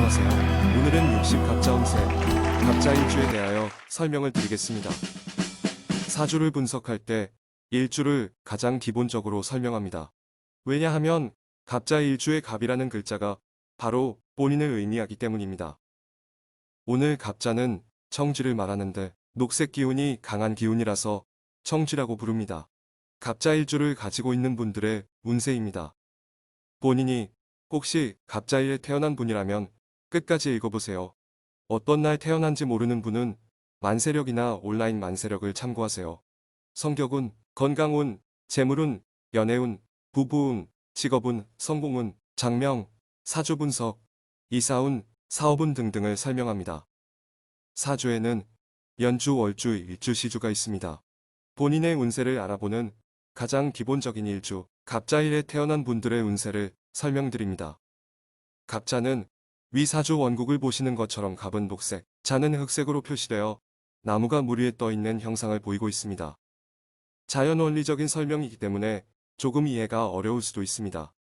안녕하세요. 오늘은 60갑자 운세, 갑자 일주에 대하여 설명을 드리겠습니다. 사주를 분석할 때 일주를 가장 기본적으로 설명합니다. 왜냐하면 갑자 일주의 갑이라는 글자가 바로 본인을 의미하기 때문입니다. 오늘 갑자는 청쥐를 말하는데 녹색 기운이 강한 기운이라서 청쥐라고 부릅니다. 갑자 일주를 가지고 있는 분들의 운세입니다. 본인이 혹시 갑자일에 태어난 분이라면 끝까지 읽어보세요. 어떤 날 태어난지 모르는 분은 만세력이나 온라인 만세력을 참고하세요. 성격운, 건강운, 재물운, 연애운, 부부운, 직업운, 성공운, 장명, 사주분석, 이사운, 사업운 등등을 설명합니다. 사주에는 연주, 월주, 일주, 시주가 있습니다. 본인의 운세를 알아보는 가장 기본적인 일주, 갑자일에 태어난 분들의 운세를 설명드립니다. 갑자는 위사주 원국을 보시는 것처럼 갑은 녹색, 자는 흑색으로 표시되어 나무가 물 위에 떠있는 형상을 보이고 있습니다. 자연 원리적인 설명이기 때문에 조금 이해가 어려울 수도 있습니다.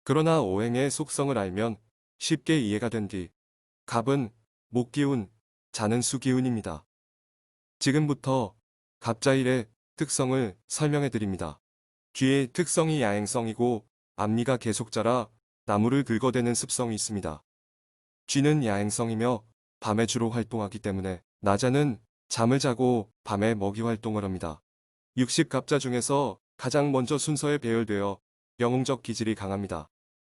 그러나 오행의 속성을 알면 쉽게 이해가 된 뒤 갑은 목기운, 자는 수기운입니다. 지금부터 갑자일의 특성을 설명해 드립니다. 귀의 특성이 야행성이고 앞니가 계속 자라 나무를 긁어대는 습성이 있습니다. 쥐는 야행성이며 밤에 주로 활동하기 때문에 낮에는 잠을 자고 밤에 먹이 활동을 합니다. 60갑자 중에서 가장 먼저 순서에 배열되어 영웅적 기질이 강합니다.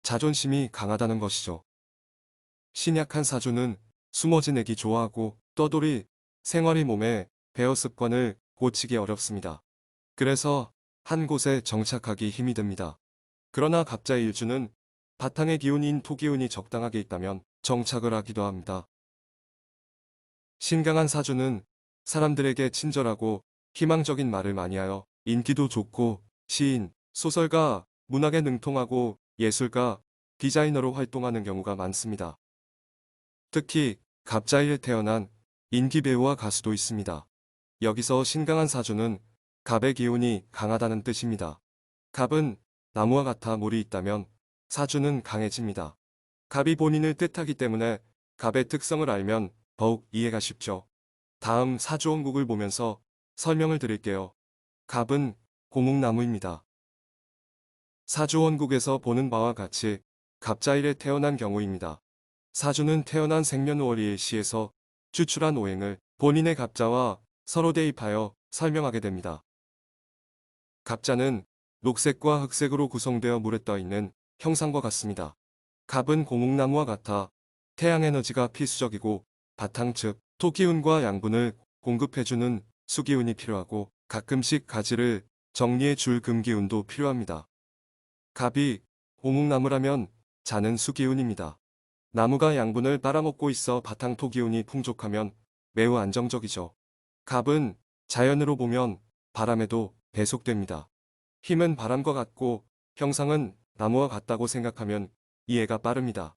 자존심이 강하다는 것이죠. 신약한 사주는 숨어 지내기 좋아하고 떠돌이 생활이 몸에 배어 습관을 고치기 어렵습니다. 그래서 한 곳에 정착하기 힘이 듭니다. 그러나 갑자 일주는 바탕의 기운인 토기운이 적당하게 있다면 정착을 하기도 합니다. 신강한 사주는 사람들에게 친절하고 희망적인 말을 많이 하여 인기도 좋고 시인, 소설가, 문학에 능통하고 예술가, 디자이너로 활동하는 경우가 많습니다. 특히 갑자일에 태어난 인기 배우와 가수도 있습니다. 여기서 신강한 사주는 갑의 기운이 강하다는 뜻입니다. 갑은 나무와 같아 물이 있다면 사주는 강해집니다. 갑이 본인을 뜻하기 때문에 갑의 특성을 알면 더욱 이해가 쉽죠. 다음 사주원국을 보면서 설명을 드릴게요. 갑은 고목나무입니다. 사주원국에서 보는 바와 같이 갑자일에 태어난 경우입니다. 사주는 태어난 생년월일 시에서 추출한 오행을 본인의 갑자와 서로 대입하여 설명하게 됩니다. 갑자는 녹색과 흑색으로 구성되어 물에 떠있는 형상과 같습니다. 갑은 고목나무와 같아 태양에너지가 필수적이고 바탕 즉 토기운과 양분을 공급해주는 수기운이 필요하고 가끔씩 가지를 정리해 줄 금기운도 필요합니다. 갑이 고목나무라면 자는 수기운입니다. 나무가 양분을 빨아먹고 있어 바탕 토기운이 풍족하면 매우 안정적이죠. 갑은 자연으로 보면 바람에도 배속됩니다. 힘은 바람과 같고 형상은 나무와 같다고 생각하면 이해가 빠릅니다.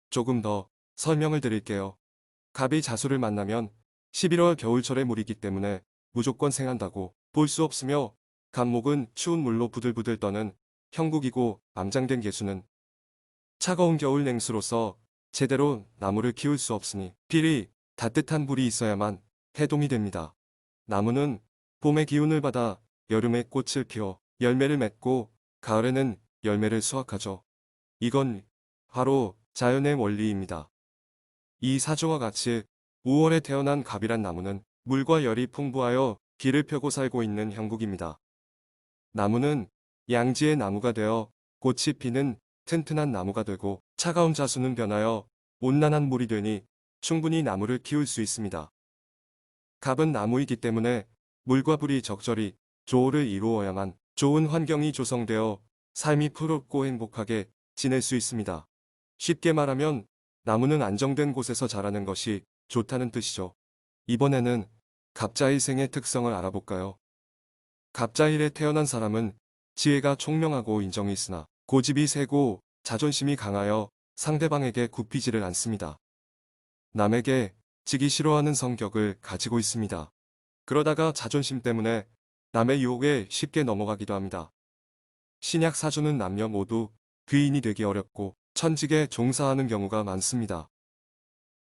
조금 더 설명을 드릴게요. 갑이 자수를 만나면 11월 겨울철의 물이기 때문에 무조건 생한다고 볼 수 없으며 갑목은 추운 물로 부들부들 떠는 형국이고 암장된 개수는 차가운 겨울 냉수로서 제대로 나무를 키울 수 없으니 필히 따뜻한 물이 있어야만 해동이 됩니다. 나무는 봄의 기운을 받아 여름에 꽃을 피워 열매를 맺고 가을에는 열매를 수확하죠. 이건 바로 자연의 원리입니다. 이 사주와 같이 5월에 태어난 갑이란 나무는 물과 열이 풍부하여 길을 펴고 살고 있는 형국입니다. 나무는 양지의 나무가 되어 꽃이 피는 튼튼한 나무가 되고 차가운 자수는 변하여 온난한 물이 되니 충분히 나무를 키울 수 있습니다. 갑은 나무이기 때문에 물과 불이 적절히 조화를 이루어야만 좋은 환경이 조성되어 삶이 풍요롭고 행복하게 지낼 수 있습니다. 쉽게 말하면 나무는 안정된 곳에서 자라는 것이 좋다는 뜻이죠. 이번에는 갑자일생의 특성을 알아볼까요? 갑자일에 태어난 사람은 지혜가 총명하고 인정이 있으나 고집이 세고 자존심이 강하여 상대방에게 굽히지를 않습니다. 남에게 지기 싫어하는 성격을 가지고 있습니다. 그러다가 자존심 때문에 남의 유혹에 쉽게 넘어가기도 합니다. 신약 사주는 남녀 모두 귀인이 되기 어렵고 천직에 종사하는 경우가 많습니다.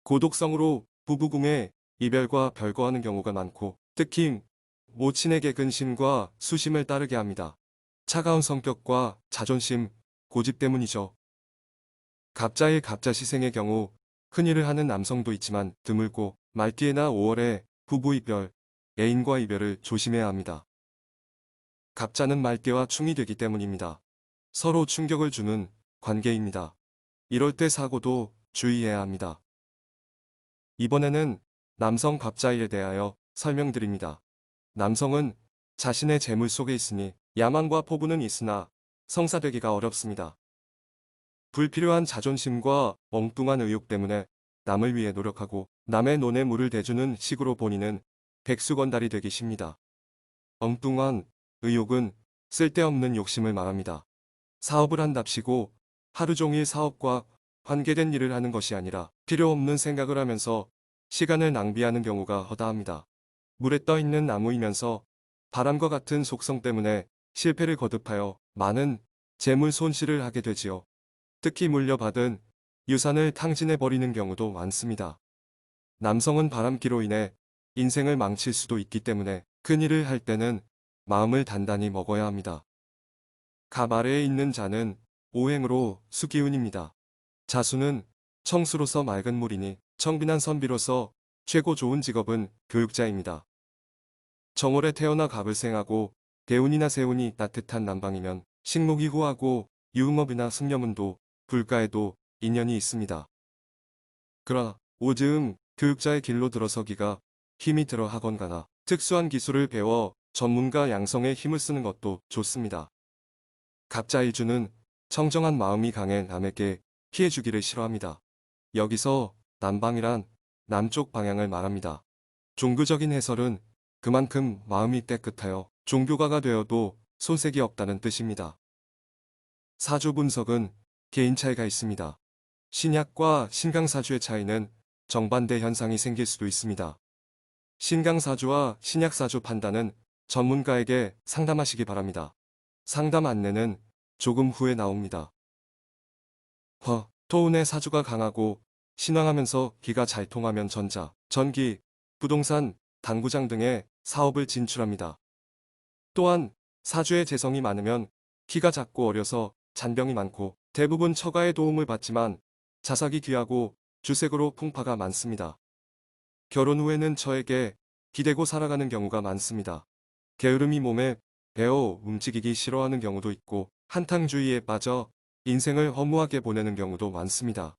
고독성으로 부부궁에 이별과 별거하는 경우가 많고 특히 모친에게 근심과 수심을 따르게 합니다. 차가운 성격과 자존심, 고집 때문이죠. 갑자일 갑자시생의 경우 흔히를 하는 남성도 있지만 드물고 말띠에나 5월에 부부 이별, 애인과 이별을 조심해야 합니다. 갑자는 말띠와 충이 되기 때문입니다. 서로 충격을 주는 관계입니다. 이럴 때 사고도 주의해야 합니다. 이번에는 남성 갑자일에 대하여 설명드립니다. 남성은 자신의 재물 속에 있으니 야망과 포부는 있으나 성사되기가 어렵습니다. 불필요한 자존심과 엉뚱한 의욕 때문에 남을 위해 노력하고 남의 논에 물을 대주는 식으로 본인은 백수건달이 되기 쉽니다. 엉뚱한 의욕은 쓸데없는 욕심을 말합니다. 사업을 한답시고 하루 종일 사업과 관계된 일을 하는 것이 아니라 필요 없는 생각을 하면서 시간을 낭비하는 경우가 허다합니다. 물에 떠 있는 나무이면서 바람과 같은 속성 때문에 실패를 거듭하여 많은 재물 손실을 하게 되지요. 특히 물려받은 유산을 탕진해 버리는 경우도 많습니다. 남성은 바람기로 인해 인생을 망칠 수도 있기 때문에 큰일을 할 때는 마음을 단단히 먹어야 합니다. 갑 아래에 있는 자는 오행으로 수기운입니다. 자수는 청수로서 맑은 물이니 청빈한 선비로서 최고 좋은 직업은 교육자입니다. 정월에 태어나 갑을 생하고 대운이나 세운이 따뜻한 남방이면 식목이 후하고 유흥업이나 승려문도 불가에도 인연이 있습니다. 그러나 오즈음 교육자의 길로 들어서기가 힘이 들어 학원가나 특수한 기술을 배워 전문가 양성에 힘을 쓰는 것도 좋습니다. 갑자일주는 청정한 마음이 강해 남에게 피해주기를 싫어합니다. 여기서 남방이란 남쪽 방향을 말합니다. 종교적인 해설은 그만큼 마음이 깨끗하여 종교가가 되어도 손색이 없다는 뜻입니다. 사주 분석은 개인 차이가 있습니다. 신약과 신강사주의 차이는 정반대 현상이 생길 수도 있습니다. 신강사주와 신약사주 판단은 전문가에게 상담하시기 바랍니다. 상담 안내는 조금 후에 나옵니다. 토운의 사주가 강하고 신왕하면서 기가 잘 통하면 전자, 전기, 부동산, 당구장 등의 사업을 진출합니다. 또한 사주에 재성이 많으면 키가 작고 어려서 잔병이 많고 대부분 처가의 도움을 받지만 자삭이 귀하고 주색으로 풍파가 많습니다. 결혼 후에는 처에게 기대고 살아가는 경우가 많습니다. 게으름이 몸에 배어 움직이기 싫어하는 경우도 있고 한탕주의에 빠져 인생을 허무하게 보내는 경우도 많습니다.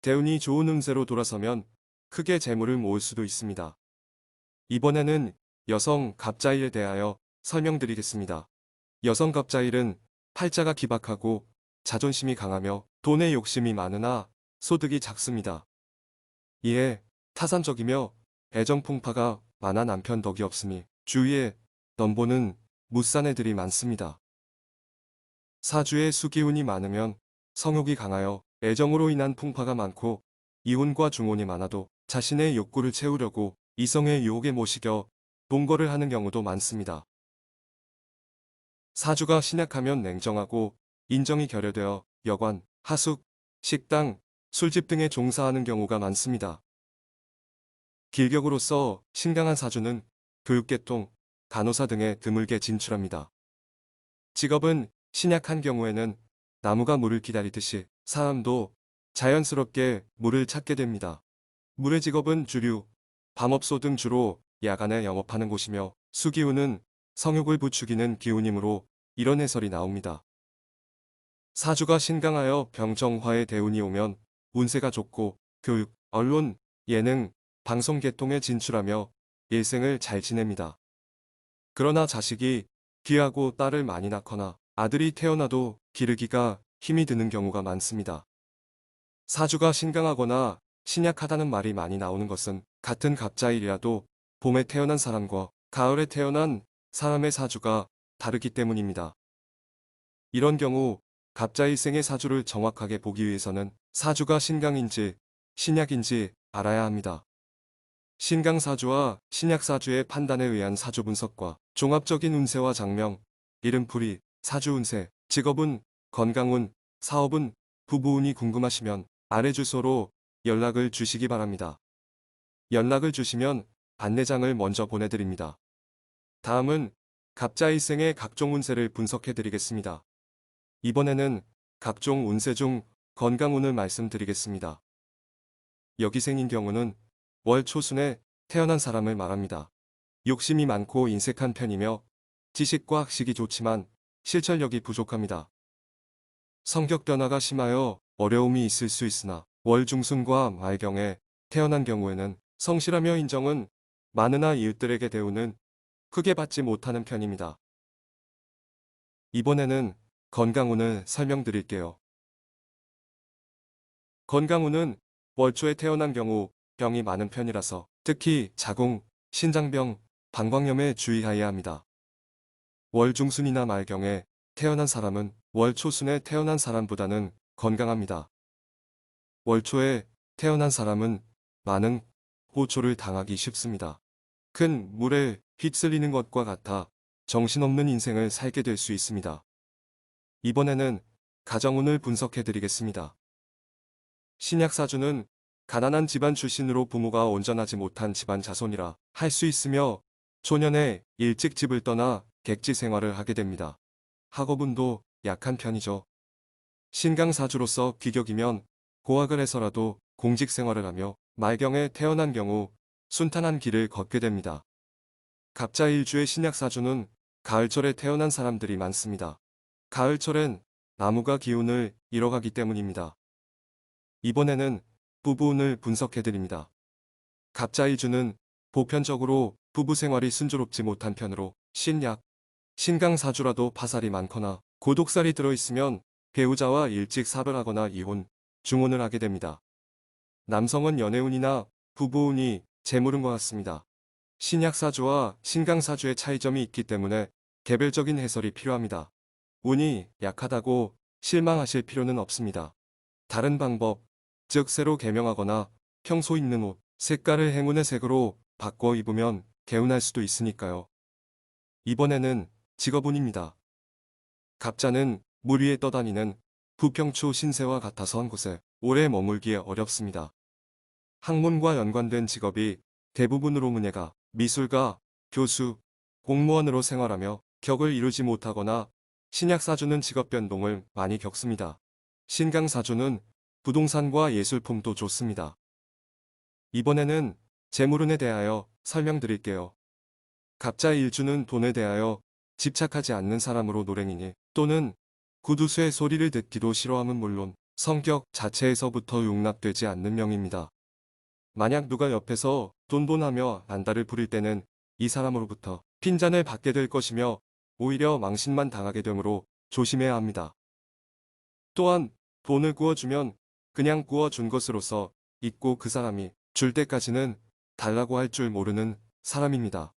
대운이 좋은 운세로 돌아서면 크게 재물을 모을 수도 있습니다. 이번에는 여성 갑자일에 대하여 설명드리겠습니다. 여성 갑자일은 팔자가 기박하고 자존심이 강하며 돈에 욕심이 많으나 소득이 작습니다. 이에 타산적이며 애정풍파가 많아 남편 덕이 없으니 주위에 넘보는 무쌍애들이 많습니다. 사주에 수기운이 많으면 성욕이 강하여 애정으로 인한 풍파가 많고 이혼과 중혼이 많아도 자신의 욕구를 채우려고 이성의 유혹에 못 이겨 동거를 하는 경우도 많습니다. 사주가 신약하면 냉정하고 인정이 결여되어 여관, 하숙, 식당, 술집 등에 종사하는 경우가 많습니다. 길격으로서 신강한 사주는 교육계통, 간호사 등에 드물게 진출합니다. 직업은 신약한 경우에는 나무가 물을 기다리듯이 사람도 자연스럽게 물을 찾게 됩니다. 물의 직업은 주류, 밤업소 등 주로 야간에 영업하는 곳이며 수기운은 성욕을 부추기는 기운이므로 이런 해설이 나옵니다. 사주가 신강하여 병정화의 대운이 오면 운세가 좋고 교육, 언론, 예능, 방송 계통에 진출하며 일생을 잘 지냅니다. 그러나 자식이 귀하고 딸을 많이 낳거나 아들이 태어나도 기르기가 힘이 드는 경우가 많습니다. 사주가 신강하거나 신약하다는 말이 많이 나오는 것은 같은 갑자일이라도 봄에 태어난 사람과 가을에 태어난 사람의 사주가 다르기 때문입니다. 이런 경우 갑자일생의 사주를 정확하게 보기 위해서는 사주가 신강인지 신약인지 알아야 합니다. 신강사주와 신약사주의 판단에 의한 사주 분석과 종합적인 운세와 장명, 이름풀이, 사주운세, 직업운, 건강운, 사업운, 부부운이 궁금하시면 아래 주소로 연락을 주시기 바랍니다. 연락을 주시면 안내장을 먼저 보내드립니다. 다음은 갑자일생의 각종 운세를 분석해 드리겠습니다. 이번에는 각종 운세 중 건강운을 말씀드리겠습니다. 여기생인 경우는 월 초순에 태어난 사람을 말합니다. 욕심이 많고 인색한 편이며 지식과 학식이 좋지만 실천력이 부족합니다. 성격 변화가 심하여 어려움이 있을 수 있으나 월 중순과 말경에 태어난 경우에는 성실하며 인정은 많으나 이웃들에게 대우는 크게 받지 못하는 편입니다. 이번에는 건강운을 설명드릴게요. 건강운은 월초에 태어난 경우 병이 많은 편이라서 특히 자궁, 신장병, 방광염에 주의하여야 합니다. 월 중순이나 말경에 태어난 사람은 월 초순에 태어난 사람보다는 건강합니다. 월 초에 태어난 사람은 많은 호초를 당하기 쉽습니다. 큰 물에 휩쓸리는 것과 같아 정신없는 인생을 살게 될 수 있습니다. 이번에는 가정운을 분석해 드리겠습니다. 신약사주는 가난한 집안 출신으로 부모가 온전하지 못한 집안 자손이라 할 수 있으며 초년에 일찍 집을 떠나 객지 생활을 하게 됩니다. 학업운도 약한 편이죠. 신강사주로서 귀격이면 고학을 해서라도 공직 생활을 하며 말경에 태어난 경우 순탄한 길을 걷게 됩니다. 갑자일주의 신약사주는 가을철에 태어난 사람들이 많습니다. 가을철엔 나무가 기운을 잃어가기 때문입니다. 이번에는 부부운을 분석해드립니다. 갑자일주는 보편적으로 부부 생활이 순조롭지 못한 편으로 신강사주라도 파살이 많거나 고독살이 들어있으면 배우자와 일찍 사별하거나 이혼, 중혼을 하게 됩니다. 남성은 연애운이나 부부운이 재물운 것 같습니다. 신약사주와 신강사주의 차이점이 있기 때문에 개별적인 해설이 필요합니다. 운이 약하다고 실망하실 필요는 없습니다. 다른 방법, 즉 새로 개명하거나 평소 입는 옷, 색깔을 행운의 색으로 바꿔 입으면 개운할 수도 있으니까요. 이번에는 직업운입니다. 갑자는 물 위에 떠다니는 부평초 신새와 같아서 한 곳에 오래 머물기에 어렵습니다. 학문과 연관된 직업이 대부분으로 문예가, 미술가, 교수, 공무원으로 생활하며 격을 이루지 못하거나 신약사주는 직업 변동을 많이 겪습니다. 신강사주는 부동산과 예술품도 좋습니다. 이번에는 재물운에 대하여 설명드릴게요. 갑자일주는 돈에 대하여 집착하지 않는 사람으로 노랭이니 또는 구두쇠의 소리를 듣기도 싫어함은 물론 성격 자체에서부터 용납되지 않는 명입니다. 만약 누가 옆에서 돈돈하며 안달을 부릴 때는 이 사람으로부터 핀잔을 받게 될 것이며 오히려 망신만 당하게 되므로 조심해야 합니다. 또한 돈을 구워주면 그냥 구워준 것으로서 잊고 그 사람이 줄 때까지는 달라고 할 줄 모르는 사람입니다.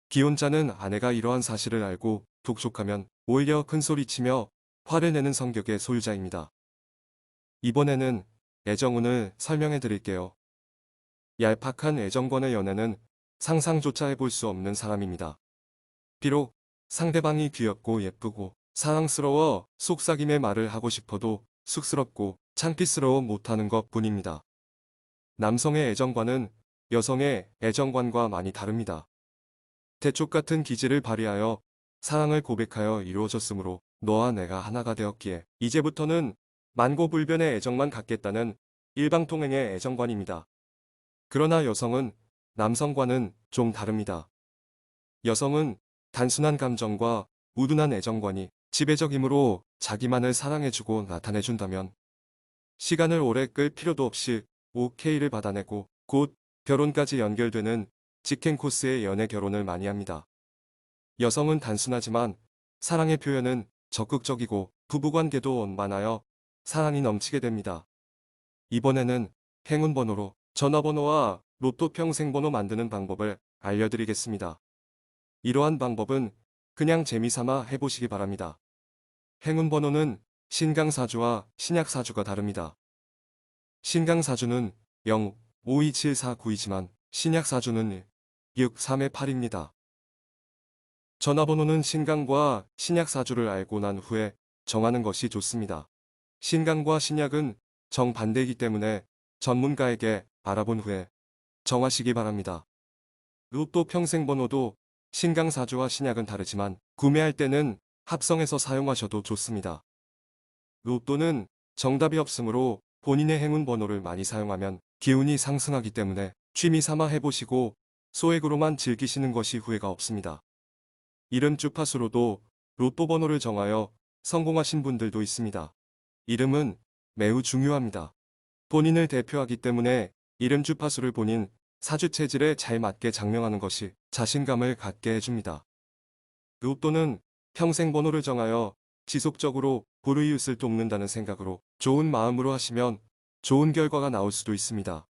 기혼자는 아내가 이러한 사실을 알고 독촉하면 오히려 큰소리치며 화를 내는 성격의 소유자입니다. 이번에는 애정운을 설명해 드릴게요. 얄팍한 애정권의 연애는 상상조차 해볼 수 없는 사람입니다. 비록 상대방이 귀엽고 예쁘고 사랑스러워 속삭임의 말을 하고 싶어도 쑥스럽고 창피스러워 못하는 것 뿐입니다. 남성의 애정관은 여성의 애정관과 많이 다릅니다. 대쪽 같은 기질을 발휘하여 사랑을 고백하여 이루어졌으므로 너와 내가 하나가 되었기에 이제부터는 만고불변의 애정만 갖겠다는 일방통행의 애정관입니다. 그러나 여성은 남성과는 좀 다릅니다. 여성은 단순한 감정과 우둔한 애정관이 지배적이므로 자기만을 사랑해주고 나타내준다면 시간을 오래 끌 필요도 없이 OK를 받아내고 곧 결혼까지 연결되는 직행 코스의 연애 결혼을 많이 합니다. 여성은 단순하지만 사랑의 표현은 적극적이고 부부관계도 원만하여 사랑이 넘치게 됩니다. 이번에는 행운번호로 전화번호와 로또 평생번호 만드는 방법을 알려드리겠습니다. 이러한 방법은 그냥 재미삼아 해보시기 바랍니다. 행운번호는 신강사주와 신약사주가 다릅니다. 신강사주는 0, 5, 2, 7, 4, 9이지만 신약사주는 1, 6, 3의 8입니다. 전화번호는 신강과 신약사주를 알고 난 후에 정하는 것이 좋습니다. 신강과 신약은 정반대이기 때문에 전문가에게 알아본 후에 정하시기 바랍니다. 로또 평생번호도 신강사주와 신약은 다르지만 구매할 때는 합성해서 사용하셔도 좋습니다. 로또는 정답이 없으므로 본인의 행운 번호를 많이 사용하면 기운이 상승하기 때문에 취미 삼아 해보시고 소액으로만 즐기시는 것이 후회가 없습니다. 이름 주파수로도 로또 번호를 정하여 성공하신 분들도 있습니다. 이름은 매우 중요합니다. 본인을 대표하기 때문에 이름 주파수를 본인 사주 체질에 잘 맞게 장명하는 것이 자신감을 갖게 해줍니다. 로또는 평생 번호를 정하여 지속적으로 불우이웃을 돕는다는 생각으로 좋은 마음으로 하시면 좋은 결과가 나올 수도 있습니다.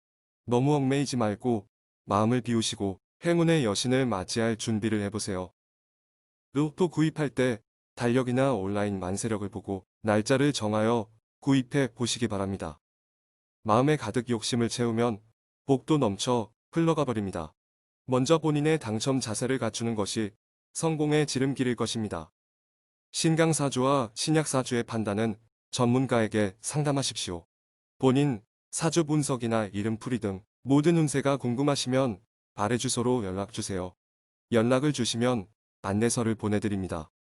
너무 얽매이지 말고 마음을 비우시고 행운의 여신을 맞이할 준비를 해보세요. 로또 구입할 때 달력이나 온라인 만세력을 보고 날짜를 정하여 구입해 보시기 바랍니다. 마음에 가득 욕심을 채우면 복도 넘쳐 흘러가 버립니다. 먼저 본인의 당첨 자세를 갖추는 것이 성공의 지름길일 것입니다. 신강사주와 신약사주의 판단은 전문가에게 상담하십시오. 본인 사주 분석이나 이름풀이 등 모든 운세가 궁금하시면 아래 주소로 연락주세요. 연락을 주시면 안내서를 보내드립니다.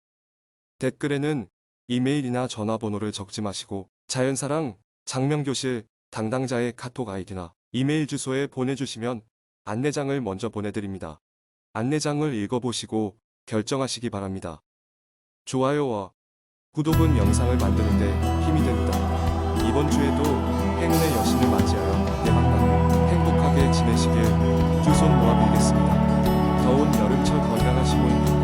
댓글에는 이메일이나 전화번호를 적지 마시고 자연사랑, 장명교실, 담당자의 카톡 아이디나 이메일 주소에 보내주시면 안내장을 먼저 보내드립니다. 안내장을 읽어보시고 결정하시기 바랍니다. 좋아요와 구독은 영상을 만드는 데 힘이 됩니다. 이번 주에도 행운의 여신을 맞이하여 대박나고 행복하게 지내시길 두 손 모아 빌겠습니다. 더운 여름철 건강하시고 행복한